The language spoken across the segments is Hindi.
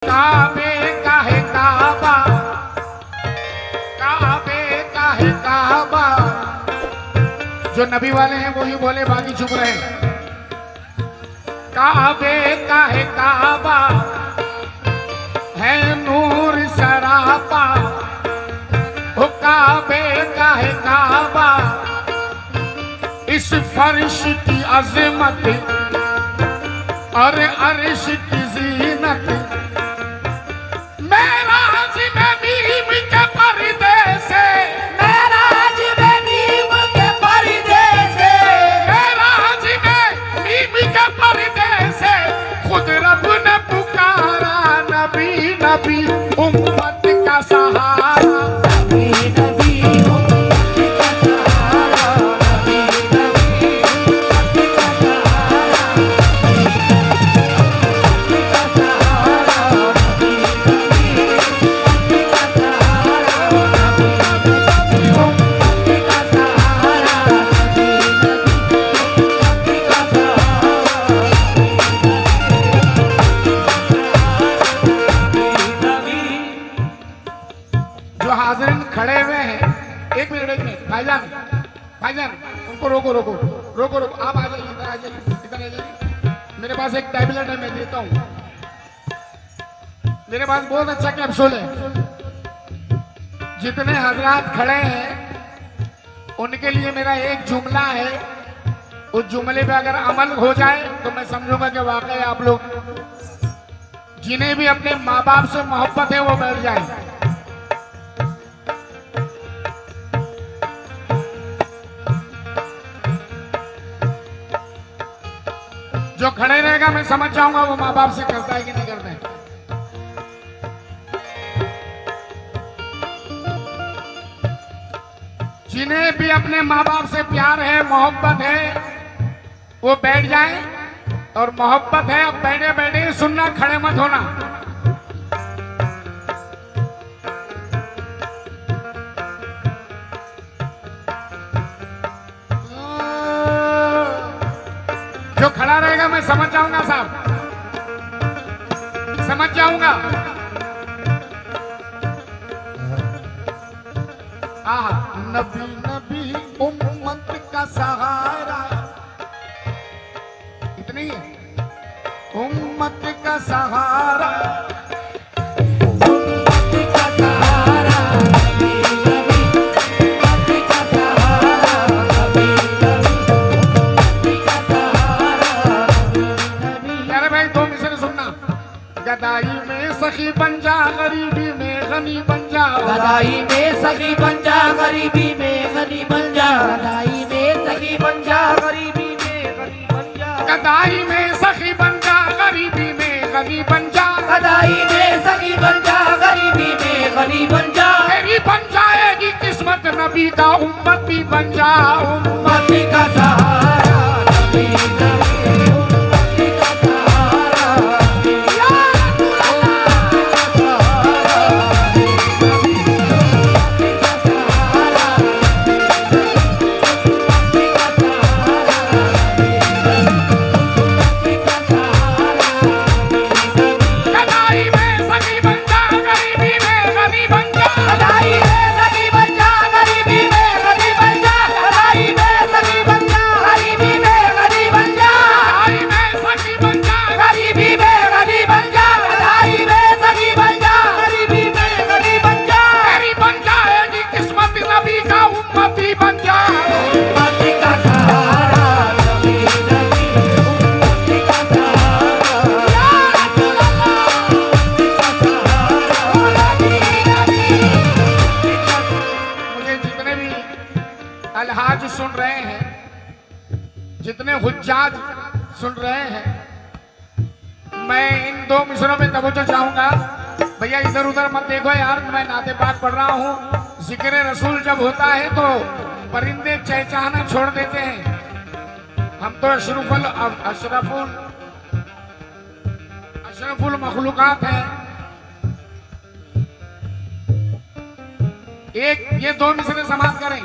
काबे का है काबा, काबे का है काबा। जो नबी वाले हैं वो ही बोले, बाकी चुप रहे। काबे का है काबा, है नूर सरापा। वो काबे का है काबा, इस फर्श की अजमत और अर्श की जीनत। मेराज में नीम के पर्दे से, मेराज में नीम के पर्दे से, मेराज में नीम के पर्दे से खुद रब ने पुकारा। नबी नबी उम्मत का सहारा, नबी नबी उम्मत का सहारा, नबी नबी उम्मत का सहारा, नबी का सहारा, नबी नबी उम्मत का सहारा, नबी नबी उम्मत का सहारा, नबी नबी उम्मत का सहारा। जो हाजिरीन खड़े हुए हैं, एक मिनट भाईजान, भाईजान उनको रोको रोको रोको रोको। आप आ जाइए, इधर आ जाइए, इधर आ जाइए। मेरे पास एक टैबलेट है, मैं देता हूँ। मेरे पास बहुत अच्छा कैप्सूल है। जितने हजरात खड़े हैं उनके लिए मेरा एक जुमला है। उस जुमले पे अगर अमल हो जाए तो मैं समझूंगा कि वाकई आप लोग, जिन्हें भी अपने माँ बाप से मोहब्बत है, वो बैठ जाए। जो खड़े रहेगा मैं समझ जाऊंगा वो माँ बाप से करता है कि नहीं करता है। जिन्हें भी अपने माँ बाप से प्यार है, मोहब्बत है, वो बैठ जाए। और मोहब्बत है, अब बैठे बैठे ही सुनना, खड़े मत होना। जो खड़ा रहेगा मैं समझ जाऊंगा साहब, समझ जाऊंगा। आहा, नबी नबी उम्मत का सहारा, इतनी है। उम्मत का सहारा, उम्मत का सहारा, नबी नबी उम्मत का सहारा, नबी नबी उम्मत का सहारा, नबी नबी। अरे भाई दो मिसरे सुनना। गदाई में सखी बन जा, गरीबी में गनी बन जा। गदाई में सखी बन जा, गरीबी में गनी बन जा। गदाई में सखी बन जा, गरीबी में गनी बन जा। गदाई में सखी बन जा, गरीबी में गनी बन जा। गदाई में सखी बन जा, गरीबी में गनी बन जा। तेरी बन जाएगी किस्मत, नबी का उम्मती बन जा। उम्मत का सहारा, नबी नबी उम्मत का सहारा, नबी नबी उम्मत का सहारा, नबी नबी उम्मत का सहारा, नबी नबी उम्मत का सहारा, नबी नबी उम्मत का सहारा, नबी नबी। गदाई में सखी बन जा, गरीबी में गनी बन जा। गदाई में सखी बन जा, गरीबी में गनी बन जा। गदाई में सखी बन जा, गरीबी में गनी बन जा। गदाई में सखी बन जा, गरीबी में गनी बन जा। गदाई में सखी बन जा, गरीबी में गनी बन जा। तेरी बन जाएगी किस्मत, नबी का उम्मती बन जा। उम्मत का सहारा, नबी नबी उम्मत का सहारा, उम्मत का सहारा, नबी नबी उम्मत का सहारा। मुझे जितने भी अलहाज सुन रहे हैं, जितने हुज्जाज सुन रहे हैं, मैं इन दो मिसरों में तवज्जो चाहूंगा। भैया इधर उधर मत देखो यार, मैं नाते पाक पढ़ रहा हूँ। जिक्र रसूल जब होता है तो परिंदे चहचहाना छोड़ देते हैं। हम तो अशरफुल मखलूकात हैं। एक ये दो मिसरे समाप्त करें।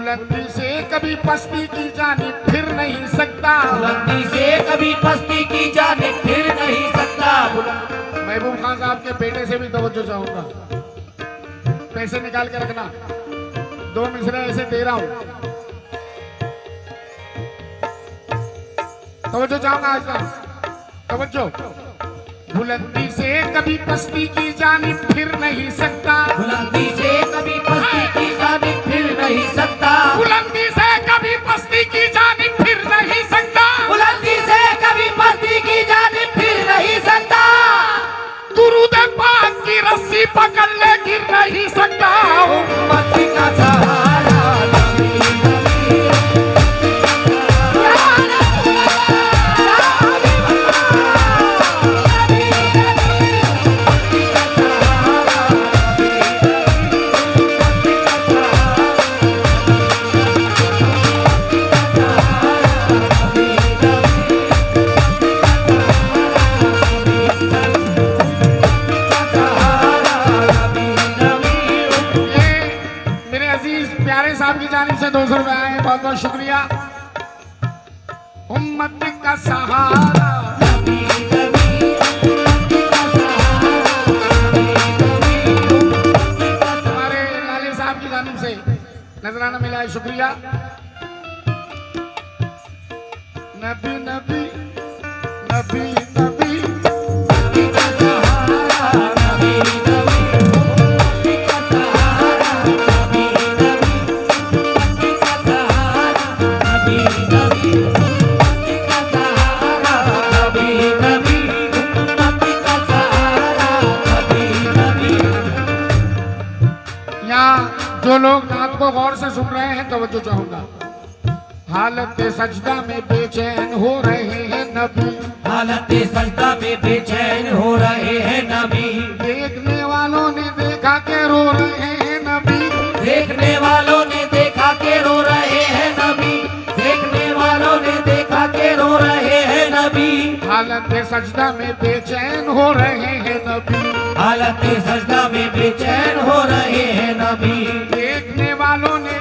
बुलंदी से कभी पस्ती की जानिब फिर नहीं सकता। बुलंदी से कभी पस्ती की जानिब फिर नहीं सकता। महबूब खान साहब के बेटे से भी तवज्जो चाहूंगा, पैसे निकाल के रखना, 2 मिसरे ऐसे दे रहा हूं, तवज्जो चाहूंगा आज का, तवज्जो। बुलंदी से कभी पस्ती की जानिब फिर नहीं सकता। बुलंदी से कभी पस्ती की जानिब फिर नहीं सकता। बुलंदी से कभी पस्ती की जानिब फिर नहीं सकता। बुलंदी से कभी पस्ती की जानिब फिर नहीं सकता। दुरूद पाक की रस्सी पकड़ ले गिर नहीं सकता। उम्मत का सहारा साहब की जानिब से 200 रुपए आए, बहुत बहुत शुक्रिया। उम्मत का सहारा हमारे लाले साहब की जानिब से नजराना मिला है, शुक्रिया। नबी नबी नबी नबी जो लोग नात को गौर से सुन रहे हैं तवज्जो चाहूंगा। हालत सजदा में बेचैन हो रहे हैं नबी। हालत सजदा में बेचैन हो रहे हैं नबी। देखने वालों ने देखा के रो रहे हैं नबी। देखने वालों ने देखा के रो रहे हैं नबी। देखने वालों ने देखा के रो रहे हैं नबी। हालत सजदा में बेचैन हो रहे हैं नबी। हालत सजदा में बेचैन हो रहे हैं नबी। देखने वालों ने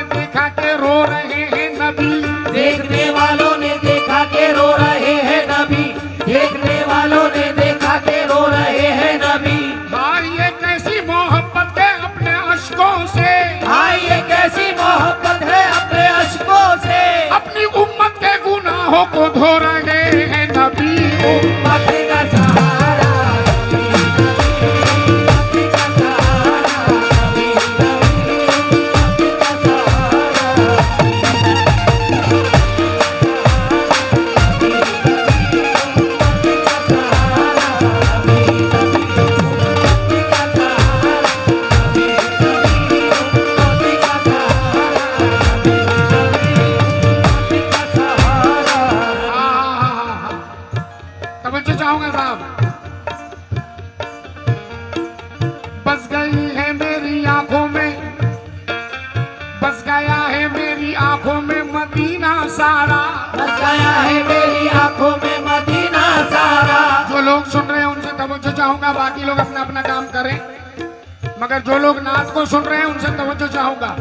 देखा के रो रहे हैं नबी। देखने वालों ने देखा के रो रहे हैं नबी। देखने वालों ने देखा के रो रहे हैं नबी। भाई ये कैसी मोहब्बत है अपने अश्कों से। भाई ये कैसी मोहब्बत है अपने अश्कों से। अपनी उम्मत के गुनाहों को धो रहे हैं नबी। उम्मत का सहारा चाहूंगा साहब। बस गई है मेरी आंखों में, बस गया है मेरी आंखों में मदीना सारा। बस गया है मेरी आंखों में मदीना सारा। जो लोग सुन रहे हैं उनसे तवज्जो चाहूंगा, बाकी लोग अपना अपना काम करें, मगर जो लोग नात को सुन रहे हैं उनसे तवज्जो चाहूंगा।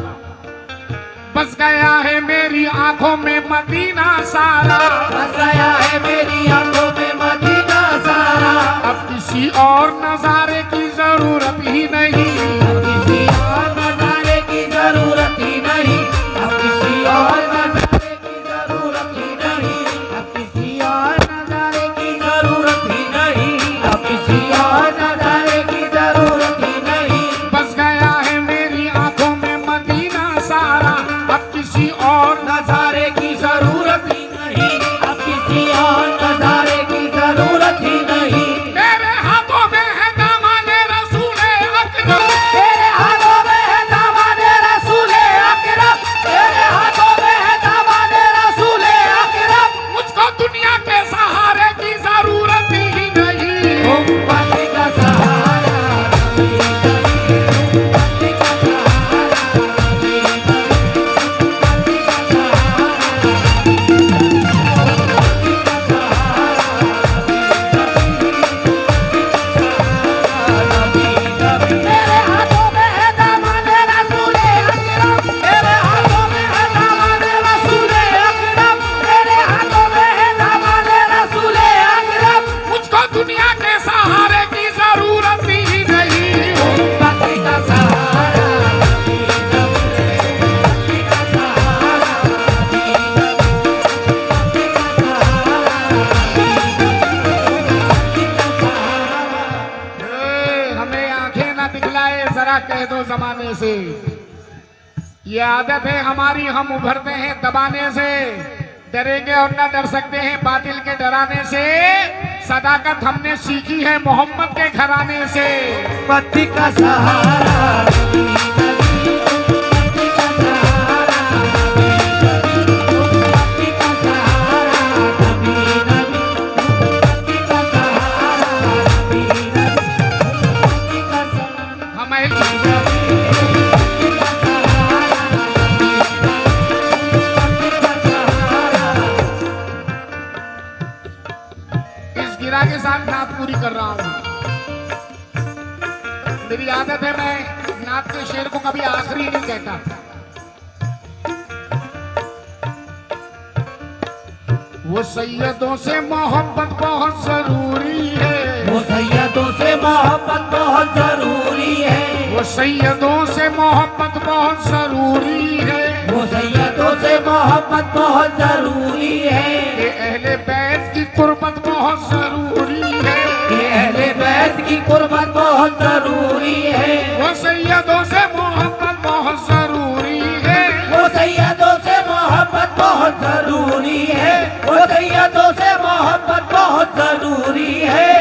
बस गया है मेरी आंखों में मदीना सारा। बस गया है मेरी आंखों में मदीना सारा। अब किसी और नजारे की जरूरत ही नहीं। अब किसी और नजारे की जरूरत ही नहीं। अब किसी और नजारे की जरूरत ही नहीं। अब किसी और नजारे की जरूरत ही नहीं। अब किसी और नजारे की जरूरत ही नहीं। बस गया है मेरी आंखों में मदीना सारा। अब किसी और नजारे की जरूरत ही नहीं। अब किसी और नजारे की जरूरत ही नहीं। मेरे हाथों में है दामाने रसूले जरा कह दो जमाने से। ये आदत है हमारी, हम उभरते हैं दबाने से। डरेंगे और न डर सकते हैं बातिल के डराने से। सदाकत हमने सीखी है मोहम्मद के घराने से। पति का सहारा नबी, नबी, पति का सहारा नबी, नबी, पति का सहारा नबी, नबी, पति का सहारा नबी, नबी, पति का सहारा हम इस गिरा के साथ नात पूरी कर रहा हूं। मेरी आदत है मैं नात के शेर को कभी आखिरी नहीं कहता। वो सैयदों से मोहब्बत बहुत जरूरी है। वो सैयदों से मोहब्बत बहुत जरूरी है। वो सैयदों से मोहब्बत बहुत जरूरी है। वो सैयदों से मोहब्बत बहुत जरूरी है। ये अहले बैत की कुर्बत बहुत जरूरी है। ये अहले बैत की कुर्बत बहुत जरूरी है। वो सैयदों से मोहब्बत बहुत जरूरी है। वो सैयदों से मोहब्बत बहुत जरूरी है। वो सैयदों से मोहब्बत बहुत जरूरी है।